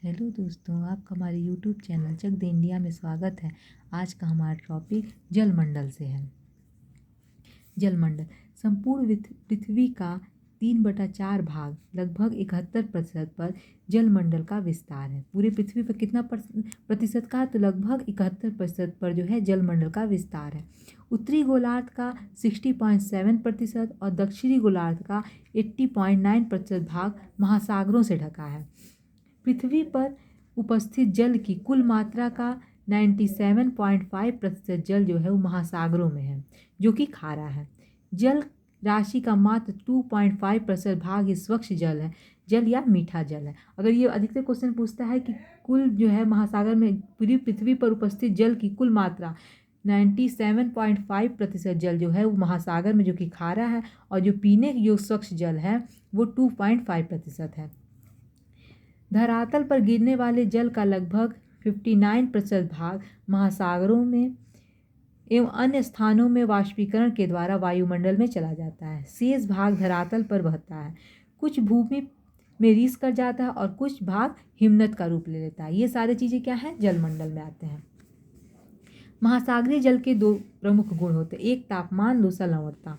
Hello दोस्तों, आपका हमारे यूट्यूब चैनल चक दे इंडिया में स्वागत है। आज का हमारा टॉपिक जलमंडल से है। जलमंडल संपूर्ण पृथ्वी का 3/4 भाग लगभग 71% पर जलमंडल का विस्तार है। पूरे पृथ्वी पर कितना प्रतिशत का? तो लगभग 71% पर जो है जलमंडल का विस्तार है। उत्तरी गोलार्ध का 60.7% और दक्षिणी गोलार्ध का 80.9% भाग महासागरों से ढका है। पृथ्वी पर उपस्थित जल की कुल मात्रा का 97.5% जल जो है वो महासागरों में है, जो कि खारा है। जल राशि का मात्र 2.5% भाग ही स्वच्छ जल है, जल या मीठा जल है। अगर ये अधिकतर क्वेश्चन पूछता है कि कुल जो है महासागर में पूरी पृथ्वी पर उपस्थित जल की कुल मात्रा 97.5% जल जो है वो महासागर में, जो कि खारा है, और जो पीने योग्य स्वच्छ जल है वो 2.5% है। धरातल पर गिरने वाले जल का लगभग 59% भाग महासागरों में एवं अन्य स्थानों में वाष्पीकरण के द्वारा वायुमंडल में चला जाता है। शेष भाग धरातल पर बहता है। कुछ भूमि में रिस कर जाता है और कुछ भाग हिमनद का रूप ले लेता है। ये सारी चीज़ें क्या हैं? जलमंडल में आते हैं। महासागरीय जल के दो प्रमुख गुण होते हैं, एक तापमान, दूसरा लवणता।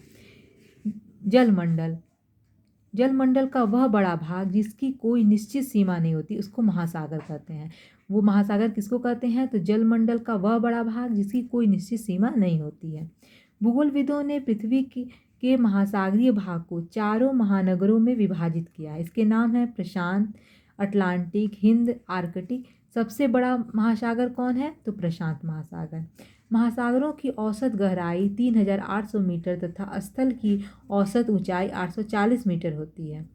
जलमंडल का वह बड़ा भाग जिसकी कोई निश्चित सीमा नहीं होती उसको महासागर कहते हैं। वो महासागर किसको कहते हैं? तो जलमंडल का वह बड़ा भाग जिसकी कोई निश्चित सीमा नहीं होती है। भूगोलविदों ने पृथ्वी के महासागरीय भाग को 4 महानगरों में विभाजित किया है। इसके नाम है प्रशांत, अटलांटिक, हिंद, आर्कटिक। सबसे बड़ा महासागर कौन है? तो प्रशांत महासागर। महासागरों की औसत गहराई 3800 मीटर तथा स्थल की औसत ऊंचाई 840 मीटर होती है।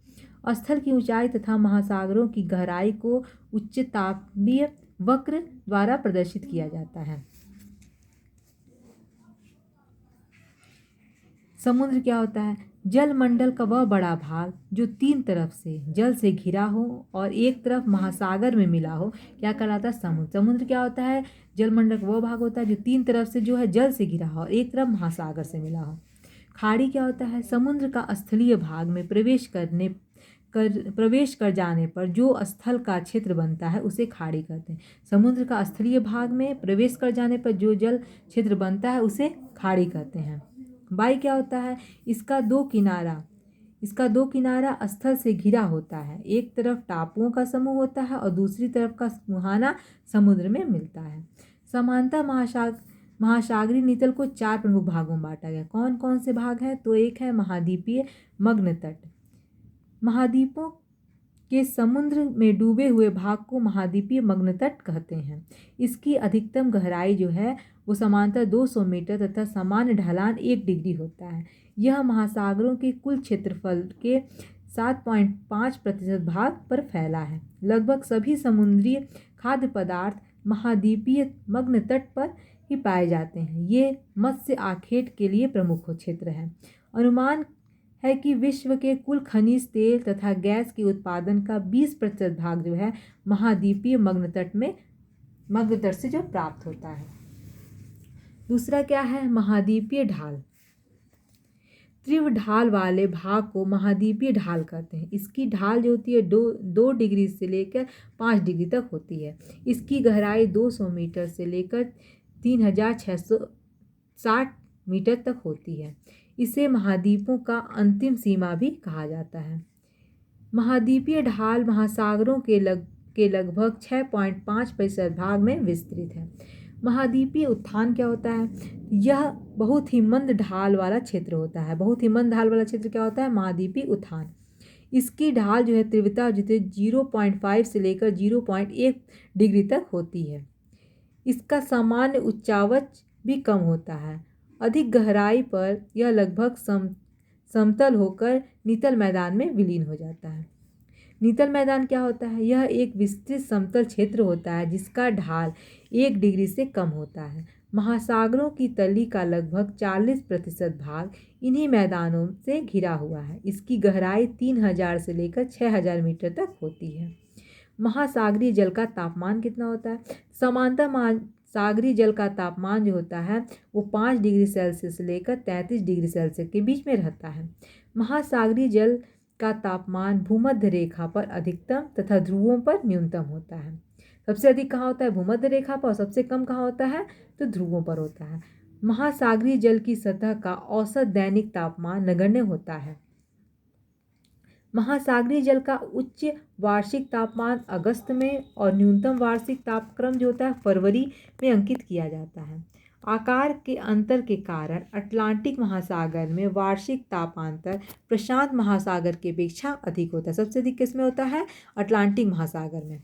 स्थल की ऊंचाई तथा महासागरों की गहराई को उच्चतापीय वक्र द्वारा प्रदर्शित किया जाता है। समुद्र क्या होता है? जलमंडल का वह बड़ा भाग जो 3 तरफ से जल से घिरा हो और एक तरफ महासागर में मिला हो, क्या कहलाता है? समुद्र। समुद्र क्या होता है? जलमंडल का वह भाग होता है जो 3 तरफ से जो है जल से घिरा हो और एक तरफ महासागर से मिला हो। खाड़ी क्या होता है? समुद्र का स्थलीय भाग में प्रवेश कर जाने पर जो स्थल का क्षेत्र बनता है उसे खाड़ी कहते हैं। समुद्र का स्थलीय भाग में प्रवेश कर जाने पर जो जल क्षेत्र बनता है उसे खाड़ी कहते हैं। बाई क्या होता है? इसका दो किनारा स्थल से घिरा होता है। एक तरफ टापुओं का समूह होता है और दूसरी तरफ का मुहाना समुद्र में मिलता है। समानता महासागरीय नितल को 4 प्रमुख भागों में बांटा गया। कौन कौन से भाग हैं? तो एक है महाद्वीपीय मग्न तट। महाद्वीपों के समुद्र में डूबे हुए भाग को महाद्वीपीय मग्न तट कहते हैं। इसकी अधिकतम गहराई जो है वो समांतर 200 मीटर तथा सामान्य ढलान 1 डिग्री होता है। यह महासागरों के कुल क्षेत्रफल के 7.5% भाग पर फैला है। लगभग सभी समुद्री खाद्य पदार्थ महाद्वीपीय मग्न तट पर ही पाए जाते हैं। ये मत्स्य आखेट के लिए प्रमुख क्षेत्र है। अनुमान है कि विश्व के कुल खनिज तेल तथा गैस के उत्पादन का 20% भाग जो है महाद्वीपीय मग्न तट से जो प्राप्त होता है। दूसरा क्या है? महाद्वीपीय ढाल। तीव्र ढाल वाले भाग को महाद्वीपीय ढाल कहते हैं। इसकी ढाल जो होती है 2 डिग्री से लेकर 5 डिग्री तक होती है। इसकी गहराई 200 मीटर से लेकर 3660 मीटर तक होती है। इसे महाद्वीपों का अंतिम सीमा भी कहा जाता है। महाद्वीपीय ढाल महासागरों के लगभग 6.5% भाग में विस्तृत है। महाद्वीपीय उत्थान क्या होता है? यह बहुत ही मंद ढाल वाला क्षेत्र होता है। बहुत ही मंद ढाल वाला क्षेत्र क्या होता है? महाद्वीपीय उत्थान। इसकी ढाल जो है तीव्रता जितने 0.5 से लेकर 0.1 डिग्री तक होती है। इसका सामान्य उच्चावच भी कम होता है। अधिक गहराई पर यह लगभग समतल होकर नितल मैदान में विलीन हो जाता है। नितल मैदान क्या होता है? यह एक विस्तृत समतल क्षेत्र होता है जिसका ढाल 1 डिग्री से कम होता है। महासागरों की तली का लगभग 40% भाग इन्हीं मैदानों से घिरा हुआ है। इसकी गहराई 3000 से लेकर 6000 मीटर तक होती है। महासागरीय जल का तापमान कितना होता है? सामान्यतः महासागरीय जल का तापमान जो होता है वो 5 डिग्री सेल्सियस से लेकर 33 डिग्री सेल्सियस के बीच में रहता है। महासागरीय जल का तापमान भूमध्य रेखा पर अधिकतम तथा ध्रुवों पर न्यूनतम होता है। सबसे अधिक कहाँ होता है? भूमध्य रेखा पर। और सबसे कम कहाँ होता है? तो ध्रुवों पर होता है। महासागरीय जल की सतह का औसत दैनिक तापमान नगण्य होता है। महासागरीय जल का उच्च वार्षिक तापमान अगस्त में और न्यूनतम वार्षिक तापक्रम जो होता है फरवरी में अंकित किया जाता है। आकार के अंतर के कारण अटलांटिक महासागर में वार्षिक तापांतर प्रशांत महासागर की अपेक्षा अधिक होता है। सबसे अधिक किसमें होता है? अटलांटिक महासागर में।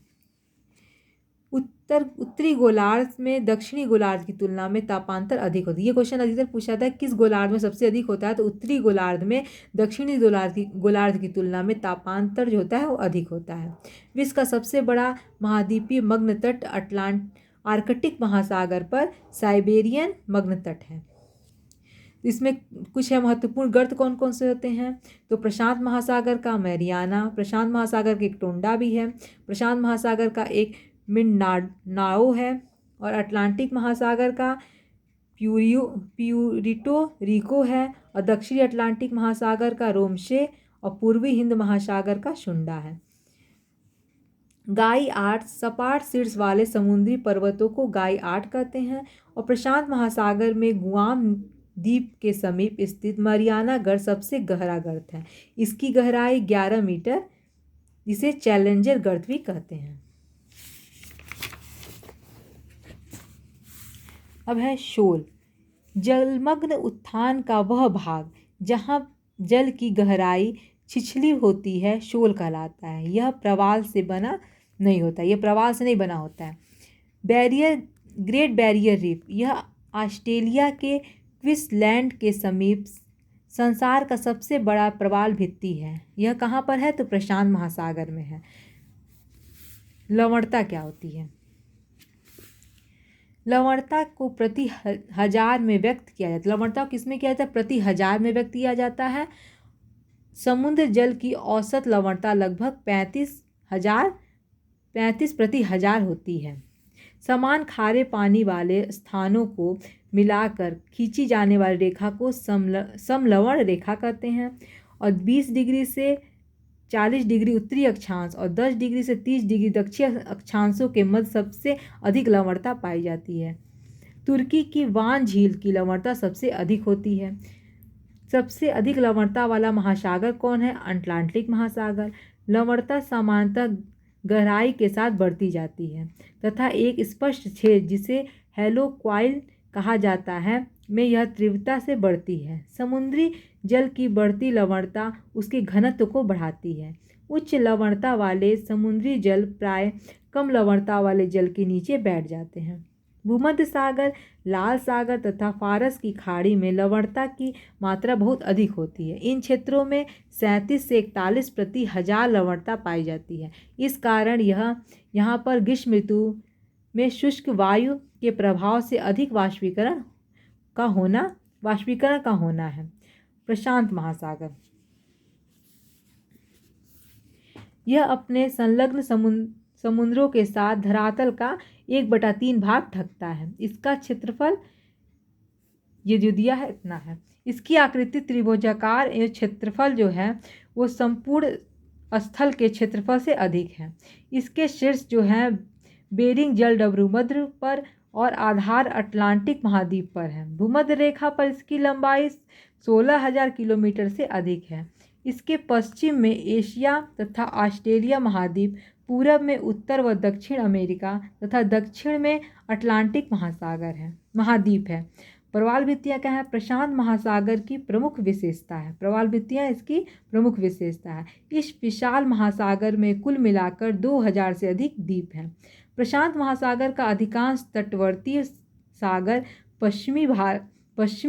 उत्तरी गोलार्ध में दक्षिणी गोलार्ध की तुलना में तापांतर अधिक होती है। ये क्वेश्चन अधिकतर पूछा था किस गोलार्ध में सबसे अधिक होता है, तो उत्तरी गोलार्ध में दक्षिणी गोलार्ध की तुलना में तापांतर जो होता है वो अधिक होता है। विश्व का सबसे बड़ा महाद्वीपीय मग्न तट आर्कटिक महासागर पर साइबेरियन मग्न तट है। इसमें कुछ है महत्वपूर्ण गर्त कौन कौन से होते हैं, तो प्रशांत महासागर का मैरियाना, प्रशांत महासागर के एक टोंडा भी है, प्रशांत महासागर का एक मिंडानाओ है और अटलांटिक महासागर का प्यूरिटो रिको है और दक्षिणी अटलांटिक महासागर का रोमशे और पूर्वी हिंद महासागर का शुंडा है। गाई आर्ट सपाट शीर्ष वाले समुद्री पर्वतों को गाई आर्ट कहते हैं और प्रशांत महासागर में गुआम द्वीप के समीप स्थित मरियाना गर्त सबसे गहरा गर्त है। इसकी गहराई 11 मीटर, जिसे चैलेंजर गर्त भी कहते हैं। अब है शोल। जलमग्न उत्थान का वह भाग जहाँ जल की गहराई छिछली होती है शोल कहलाता है। यह प्रवाल से बना नहीं होता, यह प्रवाल से नहीं बना होता है। ग्रेट बैरियर रीफ, यह ऑस्ट्रेलिया के क्वींसलैंड के समीप संसार का सबसे बड़ा प्रवाल भित्ति है। यह कहाँ पर है? तो प्रशांत महासागर में है। लवणता क्या होती है? लवणता को प्रति हजार में व्यक्त किया जाता है। लवणता को किसमें किया जाता है? प्रति हजार में व्यक्त किया जाता है। समुद्र जल की औसत लवणता लगभग 35 प्रति हजार होती है। समान खारे पानी वाले स्थानों को मिलाकर खींची जाने वाली रेखा को समलवण रेखा कहते हैं और 20 डिग्री से 40 डिग्री उत्तरी अक्षांश और 10 डिग्री से 30 डिग्री दक्षिण अक्षांशों के मध्य सबसे अधिक लवणता पाई जाती है। तुर्की की वान झील की लवणता सबसे अधिक होती है। सबसे अधिक लवणता वाला महासागर कौन है? अटलांटिक महासागर। लवणता सामान्यतः गहराई के साथ बढ़ती जाती है तथा एक स्पष्ट छेद जिसे हेलोक्वाइल कहा जाता है में यह तीव्रता से बढ़ती है। समुद्री जल की बढ़ती लवणता उसके घनत्व को बढ़ाती है। उच्च लवणता वाले समुद्री जल प्राय कम लवणता वाले जल के नीचे बैठ जाते हैं। भूमध्य सागर, लाल सागर तथा फारस की खाड़ी में लवणता की मात्रा बहुत अधिक होती है। इन क्षेत्रों में 37 से 41 प्रति हजार लवणता पाई जाती है। इस कारण यहाँ पर ग्रीष्म ऋतु में शुष्क वायु के प्रभाव से अधिक वाष्पीकरण का होना है। प्रशांत महासागर, यह अपने संलग्न समुद्रों के साथ धरातल का 1/3 भाग ढकता है। इसका क्षेत्रफल ये जो दिया है इतना है। इसकी आकृति त्रिभुजाकार एवं क्षेत्रफल जो है वो संपूर्ण स्थल के क्षेत्रफल से अधिक है। इसके शीर्ष जो है बेरिंग जलभूमध्य पर और आधार अटलांटिक महाद्वीप पर है। भूमध्य रेखा पर इसकी लंबाई 16,000 किलोमीटर से अधिक है। इसके पश्चिम में एशिया तथा ऑस्ट्रेलिया महाद्वीप, पूरब में उत्तर व दक्षिण अमेरिका तथा दक्षिण में अटलांटिक महाद्वीप है। प्रवाल भित्तियाँ क्या है? प्रशांत महासागर की प्रमुख विशेषता है। प्रवाल भित्तियाँ इसकी प्रमुख विशेषता है। इस विशाल महासागर में कुल मिलाकर 2000 से अधिक द्वीप हैं। प्रशांत महासागर का अधिकांश तटवर्ती सागर पश्चिमी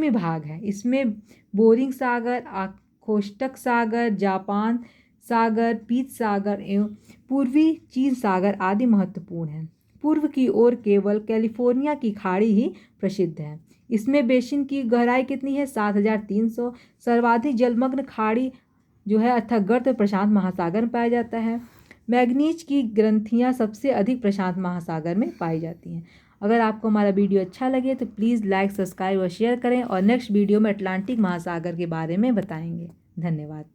भाग है। इसमें बोरिंग सागर, ओखोत्स्क सागर, जापान सागर, पीत सागर एवं पूर्वी चीन सागर आदि महत्वपूर्ण हैं। पूर्व की ओर केवल कैलिफोर्निया की खाड़ी ही प्रसिद्ध है। इसमें बेसिन की गहराई कितनी है? 7300। सर्वाधिक जलमग्न खाड़ी जो है अर्थात गर्त प्रशांत महासागर में पाया जाता है। मैग्नीज की ग्रंथियाँ सबसे अधिक प्रशांत महासागर में पाई जाती हैं। अगर आपको हमारा वीडियो अच्छा लगे तो प्लीज़ लाइक, सब्सक्राइब और शेयर करें और नेक्स्ट वीडियो में अटलांटिक महासागर के बारे में बताएंगे। धन्यवाद।